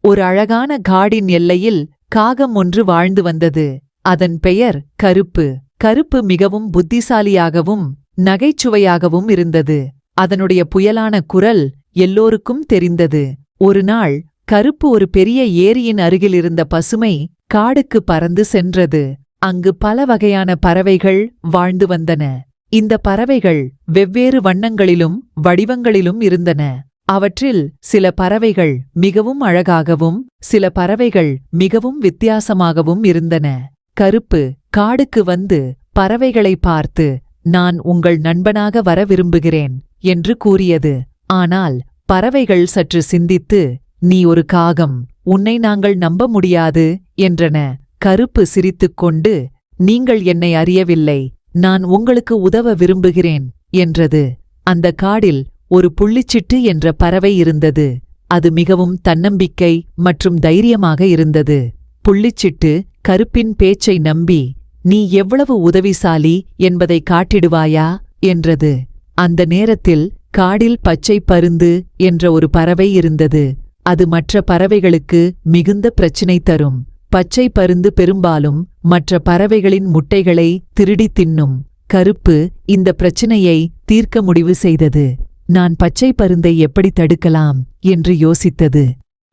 ஒரு அழகான காடின் எல்லையில் காகம் ஒன்று வாழ்ந்து வந்தது. அதன் பெயர் கருப்பு. கருப்பு மிகவும் புத்திசாலியாகவும் நகைச்சுவையாகவும் இருந்தது. அதனுடைய புயலான குரல் எல்லோருக்கும் தெரிந்தது. ஒருநாள் கருப்பு ஒரு பெரிய ஏரியின் அருகில் இருந்த பசுமை காடுக்கு பறந்து சென்றது. அங்கு பல வகையான பறவைகள் வாழ்ந்து வந்தன. இந்த பறவைகள் வெவ்வேறு வண்ணங்களிலும் வடிவங்களிலும் இருந்தன. அவற்றில் சில பறவைகள் மிகவும் அழகாகவும் சில பறவைகள் மிகவும் வித்தியாசமாகவும் இருந்தன. கருப்பு காடுக்கு வந்து பறவைகளை பார்த்து, "நான் உங்கள் நண்பனாக வர விரும்புகிறேன்" என்று கூறியது. ஆனால் பறவைகள் சற்று சிந்தித்து, "நீ ஒரு காகம், உன்னை நாங்கள் நம்ப முடியாது" என்றன. கருப்பு சிரித்துக்கொண்டு, "நீங்கள் என்னை அறியவில்லை, நான் உங்களுக்கு உதவ விரும்புகிறேன்" என்றது. அந்த காடில் ஒரு புள்ளிச்சிட்டு என்ற பறவை இருந்தது. அது மிகவும் தன்னம்பிக்கை மற்றும் தைரியமாக இருந்தது. புள்ளிச்சிட்டு கருப்பின் பேச்சை நம்பி, "நீ எவ்வளவு உதவிசாலி என்பதை காட்டிடுவாயா" என்றது. அந்த நேரத்தில் காடில் பச்சை பருந்து என்ற ஒரு பறவை இருந்தது. அது மற்ற பறவைகளுக்கு மிகுந்த பிரச்சினை தரும். பச்சை பருந்து பெரும்பாலும் மற்ற பறவைகளின் முட்டைகளை திருடி தின்னும். கருப்பு இந்த பிரச்சினையை தீர்க்க முடிவு செய்தது. நான் பச்சை பருந்தை எப்படி தடுக்கலாம் என்று யோசித்தது.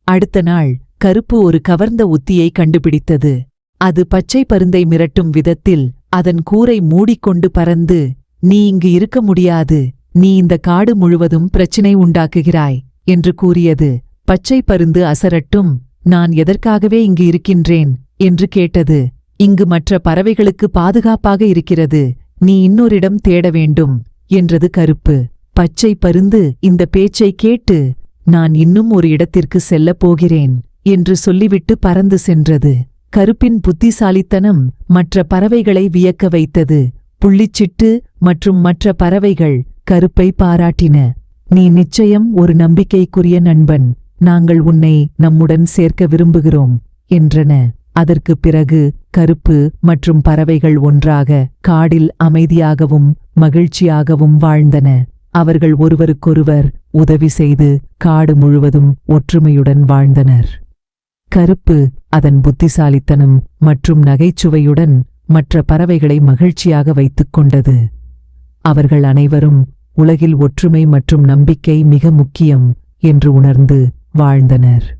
அடுத்த நாள் கருப்பு ஒரு கவர்ந்த உத்தியை கண்டுபிடித்தது. அது பச்சை பருந்தை மிரட்டும் விதத்தில் அதன் கூரை மூடிக்கொண்டு பறந்து, "நீ இங்கு இருக்க முடியாது, நீ இந்த காடு முழுவதும் பிரச்சினை உண்டாக்குகிறாய்" என்று கூறியது. பச்சை பருந்து அசரட்டும், "நான் எதற்காகவே இங்கு இருக்கின்றேன்" என்று கேட்டது. "இங்கு மற்ற பறவைகளுக்கு பாதுகாப்பாக இருக்கிறது, நீ இன்னொரிடம் தேட வேண்டும்" என்றது கருப்பு. பச்சை பருந்து இந்த பேச்சை கேட்டு, "நான் இன்னும் ஒரு இடத்திற்கு செல்லப் போகிறேன்" என்று சொல்லிவிட்டு பறந்து சென்றது. கருப்பின் புத்திசாலித்தனம் மற்ற பறவைகளை வியக்க வைத்தது. புள்ளிச்சிட்டு மற்றும் மற்ற பறவைகள் கருப்பை பாராட்டின. "நீ நிச்சயம் ஒரு நம்பிக்கைக்குரிய நண்பன், நாங்கள் உன்னை நம்முடன் சேர்க்க விரும்புகிறோம்" என்றன. அதற்குப் பிறகு கருப்பு மற்றும் பறவைகள் ஒன்றாக காடில் அமைதியாகவும் மகிழ்ச்சியாகவும் வாழ்ந்தன. அவர்கள் ஒருவருக்கொருவர் உதவி செய்து காடு முழுவதும் ஒற்றுமையுடன் வாழ்ந்தனர். கருப்பு அதன் புத்திசாலித்தனம் மற்றும் நகைச்சுவையுடன் மற்ற பறவைகளை மகிழ்ச்சியாக வைத்துக் கொண்டது. அவர்கள் அனைவரும் உலகில் ஒற்றுமை மற்றும் நம்பிக்கை மிக முக்கியம் என்று உணர்ந்து வாழ்ந்தனர்.